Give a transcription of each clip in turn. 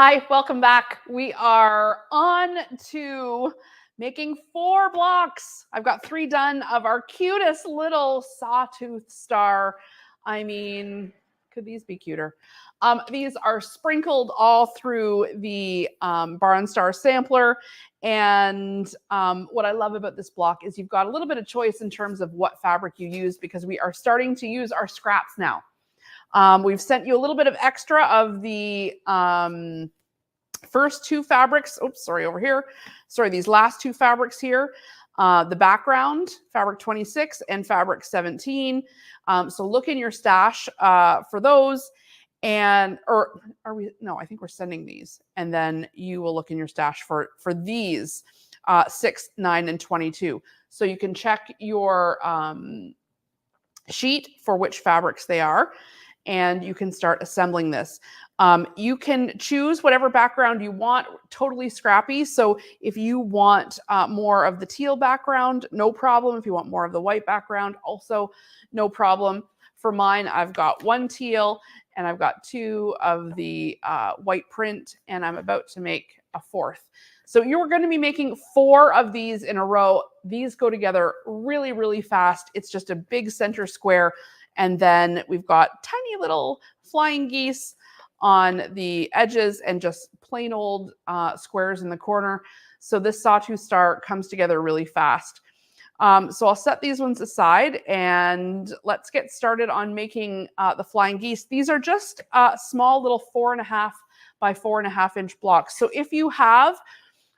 Hi, welcome back. We are on to making 4 blocks. I've got 3 done of our cutest little sawtooth star. I mean, could these be cuter? These are sprinkled all through the Barn Star sampler. And what I love about this block is you've got a little bit of choice in terms of what fabric you use, because we are starting to use our scraps now. We've sent you a little bit of extra of the first 2 fabrics. Oops, sorry, over here. Sorry, these last 2 fabrics here. The background, fabric 26 and fabric 17. So look in your stash for those. Or are we? No, I think we're sending these. And then you will look in your stash for these 6, 9, and 22. So you can check your sheet for which fabrics they are, and you can start assembling this. You can choose whatever background you want, totally scrappy. So if you want more of the teal background, no problem. If you want more of the white background, also no problem. For mine, I've got 1 teal and I've got 2 of the white print, and I'm about to make a 4th. So you're going to be making 4 of these in a row. These go together really, really fast. It's just a big center square. And then we've got tiny little flying geese on the edges and just plain old squares in the corner. So this sawtooth star comes together really fast. So I'll set these ones aside and let's get started on making the flying geese. These are just small little 4.5 by 4.5 inch blocks. So if you have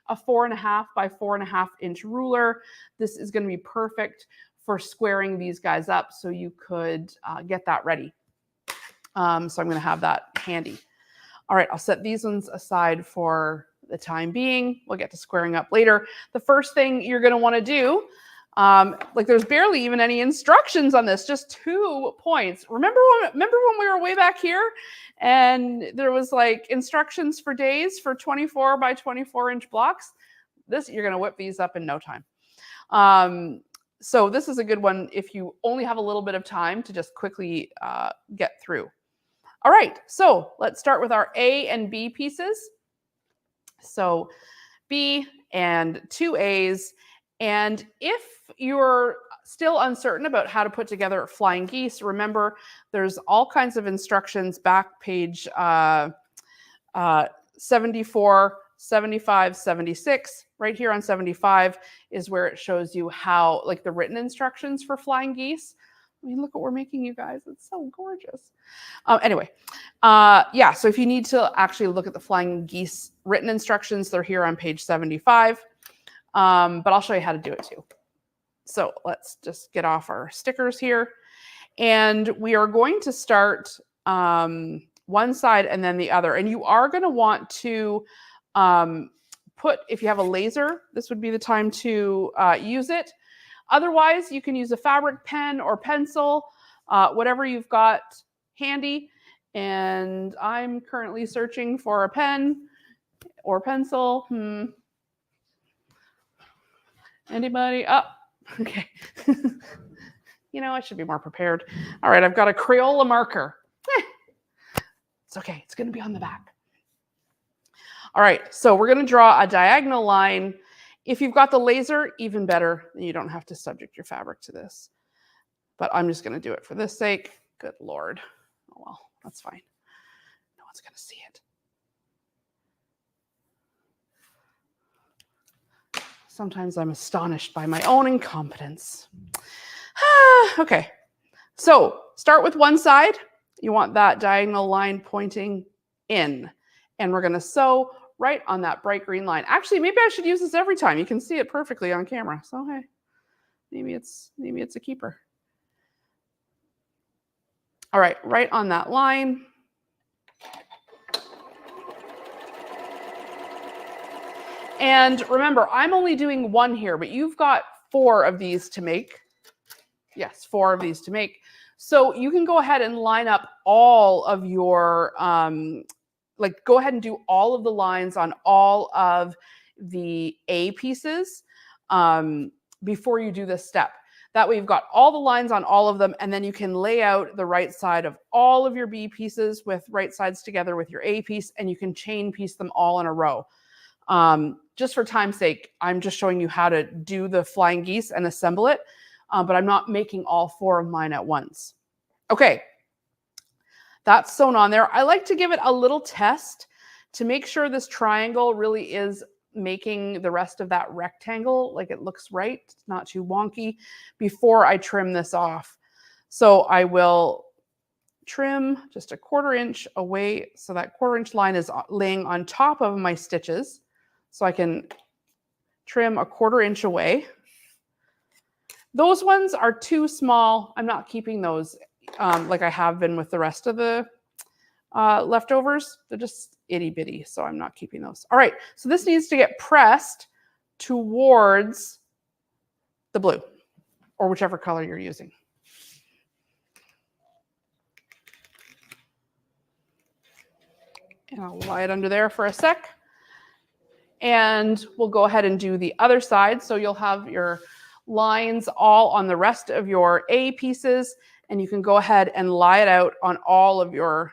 a 4.5 by 4.5 inch ruler, this is going to be perfect for squaring these guys up, so you could get that ready. So I'm going to have that handy. All right, I'll set these ones aside for the time being. We'll get to squaring up later. The first thing you're going to want to do, like there's barely even any instructions on this, just 2 points. Remember when we were way back here and there was like instructions for days for 24 by 24 inch blocks? You're going to whip these up in no time. So this is a good one if you only have a little bit of time to just quickly get through. All right, so let's start with our A and B pieces. So B and 2 A's. And if you're still uncertain about how to put together flying geese, remember there's all kinds of instructions back page 74, 75, 76. Right here on 75 is where it shows you how, like the written instructions for flying geese. I mean, look what we're making, you guys. It's so gorgeous. Anyway, yeah, so if you need to actually look at the flying geese written instructions, they're here on page 75. But I'll show you how to do it too. So let's just get off our stickers here. And we are going to start one side and then the other. And you are going to want to if you have a laser, this would be the time to use it. Otherwise, you can use a fabric pen or pencil, whatever you've got handy. And I'm currently searching for a pen or pencil. Anybody? Oh, okay. You know, I should be more prepared. All right, I've got a Crayola marker. It's okay. It's going to be on the back. All right, so we're going to draw a diagonal line. If you've got the laser, even better. You don't have to subject your fabric to this. But I'm just going to do it for this sake. Good Lord. Oh, well, that's fine. No one's going to see it. Sometimes I'm astonished by my own incompetence. Okay, so start with one side. You want that diagonal line pointing in. And we're going to sew right on that bright green line. Actually, maybe I should use this every time. You can see it perfectly on camera. So hey, maybe it's a keeper. All right, right on that line. And remember, I'm only doing 1 here, but you've got 4 of these to make. Yes, 4 of these to make. So you can go ahead and line up all of your go ahead and do all of the lines on all of the A pieces before you do this step. That way you've got all the lines on all of them, and then you can lay out the right side of all of your B pieces with right sides together with your A piece, and you can chain piece them all in a row. Just for time's sake, I'm just showing you how to do the flying geese and assemble it, but I'm not making all 4 of mine at once. Okay, that's sewn on there. I like to give it a little test to make sure this triangle really is making the rest of that rectangle, like it looks right, it's not too wonky, before I trim this off. So I will trim just a 1/4 inch away, so that 1/4 inch line is laying on top of my stitches. So I can trim a 1/4 inch away. Those ones are too small. I'm not keeping those like I have been with the rest of the leftovers. They're just itty bitty, so I'm not keeping those. All right, so this needs to get pressed towards the blue or whichever color you're using. And I'll lie it under there for a sec. And we'll go ahead and do the other side. So you'll have your lines all on the rest of your A pieces, and you can go ahead and lie it out on all of the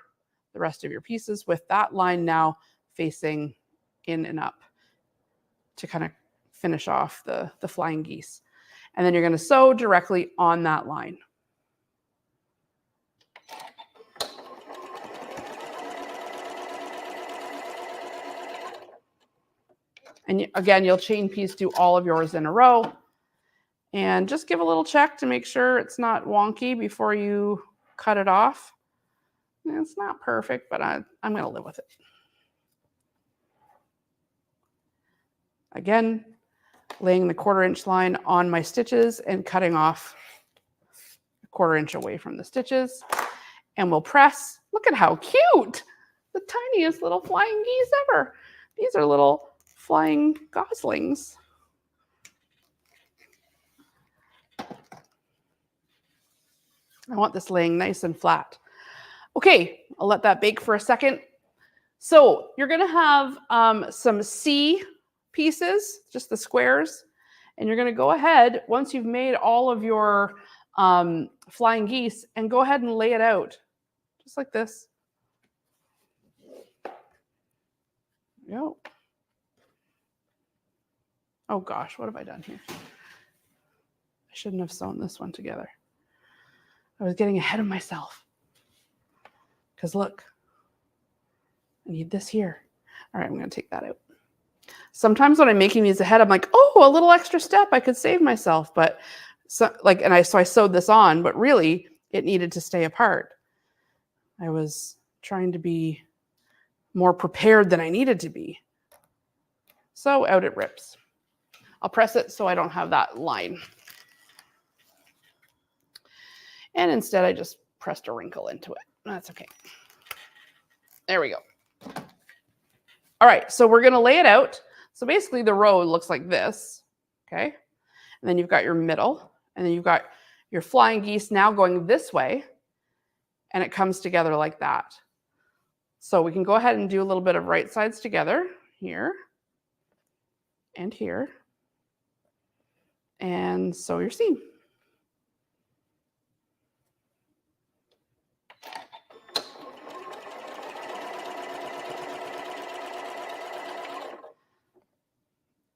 rest of your pieces with that line now facing in and up to kind of finish off the flying geese. And then you're going to sew directly on that line. And again, you'll chain piece do all of yours in a row. And just give a little check to make sure it's not wonky before you cut it off. It's not perfect, but I'm going to live with it. Again, laying the 1/4 inch line on my stitches and cutting off a 1/4 inch away from the stitches. And we'll press. Look at how cute! The tiniest little flying geese ever. These are little flying goslings. I want this laying nice and flat. Okay, I'll let that bake for a second. So you're going to have some C pieces, just the squares, and you're going to go ahead, once you've made all of your flying geese, and go ahead and lay it out, just like this. There you go. Oh gosh, what have I done here? I shouldn't have sewn this one together. I was getting ahead of myself. Because look, I need this here. All right, I'm going to take that out. Sometimes when I'm making these ahead, I'm like, oh, a little extra step, I could save myself. But so I sewed this on, but really it needed to stay apart. I was trying to be more prepared than I needed to be. So out it rips. I'll press it so I don't have that line. And instead I just pressed a wrinkle into it. That's okay. There we go. All right, so we're going to lay it out. So basically the row looks like this, okay? And then you've got your middle, and then you've got your flying geese now going this way, and it comes together like that. So we can go ahead and do a little bit of right sides together here and here, and sew your seam.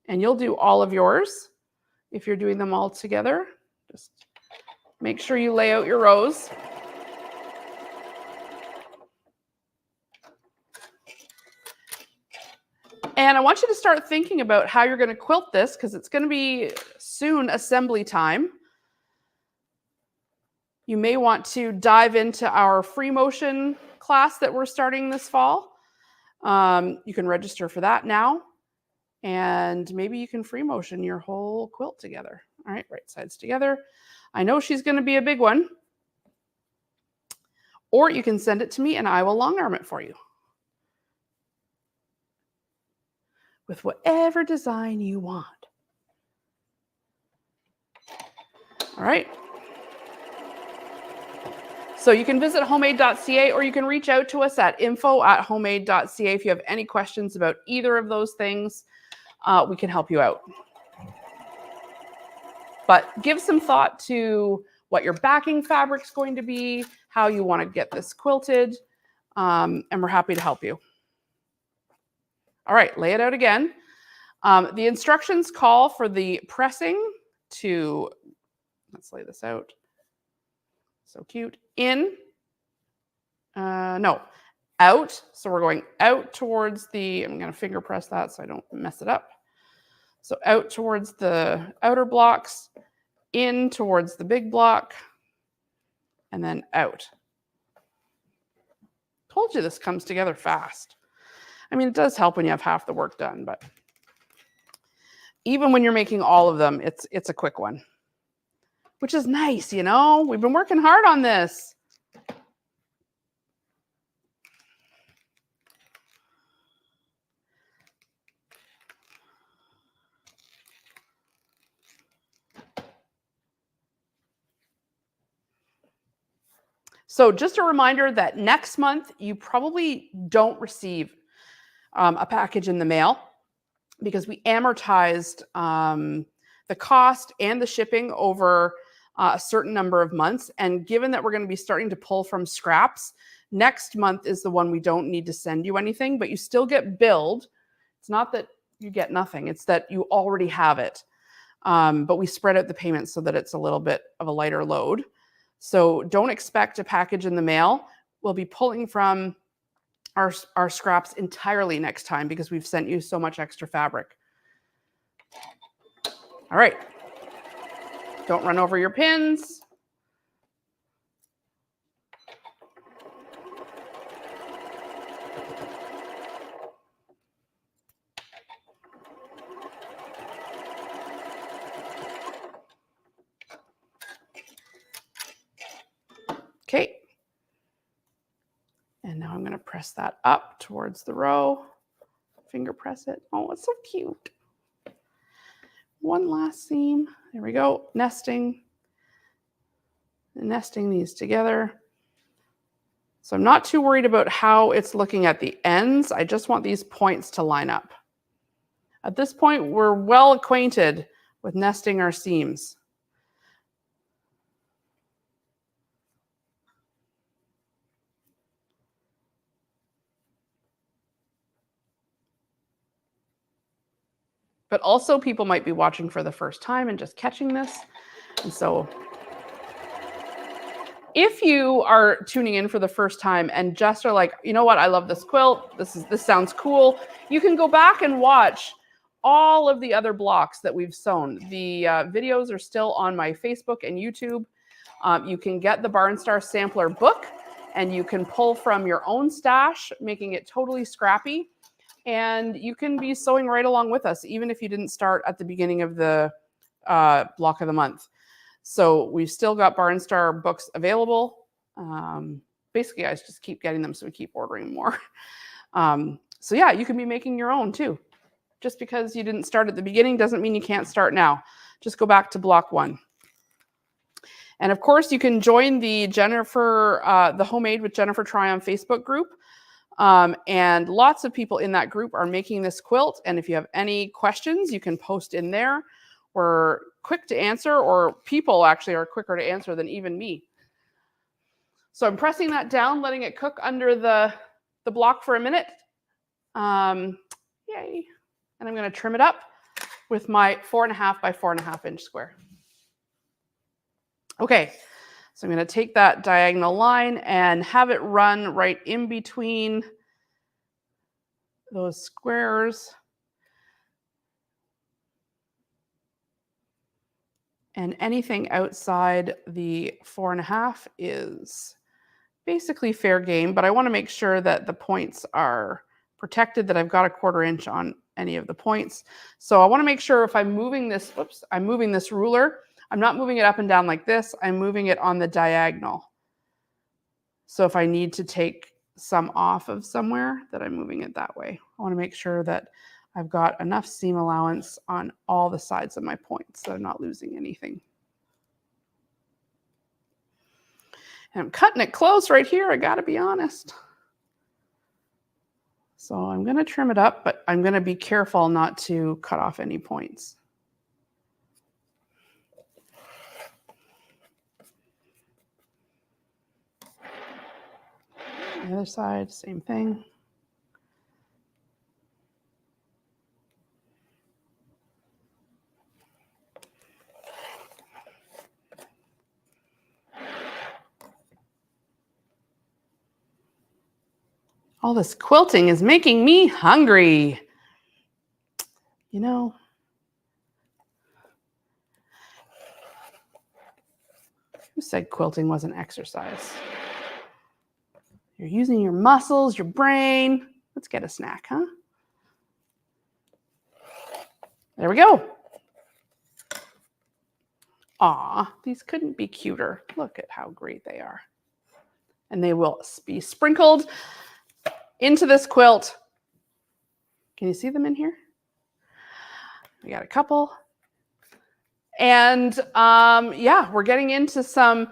And you'll do all of yours if you're doing them all together. Just make sure you lay out your rows. And I want you to start thinking about how you're going to quilt this, because it's going to be soon assembly time. You may want to dive into our free motion class that we're starting this fall. You can register for that now. And maybe you can free motion your whole quilt together. All right, right sides together. I know she's going to be a big one. Or you can send it to me and I will long arm it for you. With whatever design you want. All right. So you can visit homemade.ca, or you can reach out to us at info@homemade.ca if you have any questions about either of those things. We can help you out. but give some thought to what your backing fabric's going to be, how you want to get this quilted, and we're happy to help you. All right, lay it out again. The instructions call for the pressing to, let's lay this out. So cute. In, no, out. So we're going out towards the, I'm going to finger press that so I don't mess it up. So out towards the outer blocks, in towards the big block, and then out. Told you this comes together fast. I mean, it does help when you have half the work done, but even when you're making all of them, it's a quick one, which is nice, you know? We've been working hard on this. So just a reminder that next month, you probably don't receive a package in the mail because we amortized the cost and the shipping over a certain number of months. And given that we're going to be starting to pull from scraps, next month is the one we don't need to send you anything, but you still get billed. It's not that you get nothing, it's that you already have it. But we spread out the payments so that it's a little bit of a lighter load. So don't expect a package in the mail. We'll be pulling from our scraps entirely next time because we've sent you so much extra fabric. All right. Don't run over your pins. Okay. And now I'm going to press that up towards the row. Finger press it. Oh, it's so cute. One last seam. There we go. Nesting. Nesting these together. So I'm not too worried about how it's looking at the ends. I just want these points to line up. At this point, we're well acquainted with nesting our seams. But also people might be watching for the first time and just catching this. And so if you are tuning in for the first time and just are like, you know what, I love this quilt, this sounds cool, you can go back and watch all of the other blocks that we've sewn. The videos are still on my Facebook and YouTube. You can get the Barn Star Sampler book and you can pull from your own stash, making it totally scrappy. And you can be sewing right along with us, even if you didn't start at the beginning of the block of the month. So we've still got Barn Star books available. Basically, I just keep getting them, so we keep ordering more. So yeah, you can be making your own too. Just because you didn't start at the beginning doesn't mean you can't start now. Just go back to block 1. And of course, you can join the the Homemade with Jennifer Tryon Facebook group. And lots of people in that group are making this quilt. And if you have any questions, you can post in there. We're quick to answer, or people actually are quicker to answer than even me. So I'm pressing that down, letting it cook under the block for a minute. Yay. And I'm going to trim it up with my 4.5 by 4.5 inch square. Okay, so I'm going to take that diagonal line and have it run right in between those squares. And anything outside the 4.5 is basically fair game, but I want to make sure that the points are protected, that I've got a 1/4 inch on any of the points. So I want to make sure if I'm moving this, I'm moving this ruler, I'm not moving it up and down like this, I'm moving it on the diagonal. So if I need to take some off of somewhere, that I'm moving it that way. I want to make sure that I've got enough seam allowance on all the sides of my points so I'm not losing anything. And I'm cutting it close right here, I gotta be honest. So I'm gonna trim it up, but I'm gonna be careful not to cut off any points. The other side, same thing. All this quilting is making me hungry. You know, who said quilting was an exercise? You're using your muscles, your brain. Let's get a snack, huh? There we go. Aw, these couldn't be cuter. Look at how great they are. And they will be sprinkled into this quilt. Can you see them in here? We got a couple. And yeah, we're getting into some,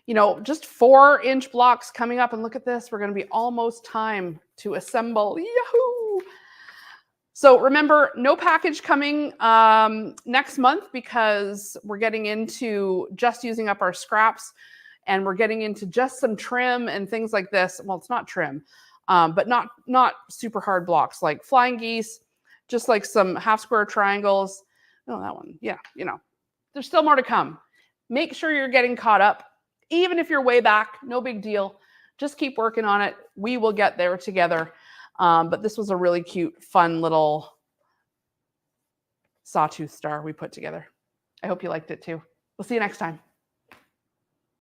you know, just 4-inch blocks coming up. And look at this, we're going to be almost time to assemble. Yahoo! So remember, no package coming next month because we're getting into just using up our scraps, and we're getting into just some trim and things like this. Well, it's not trim, but not super hard blocks like flying geese, just like some half square triangles. Oh, that one. Yeah, you know, there's still more to come. Make sure you're getting caught up. Even if you're way back, no big deal. Just keep working on it. We will get there together. But this was a really cute, fun little sawtooth star we put together. I hope you liked it too. We'll see you next time.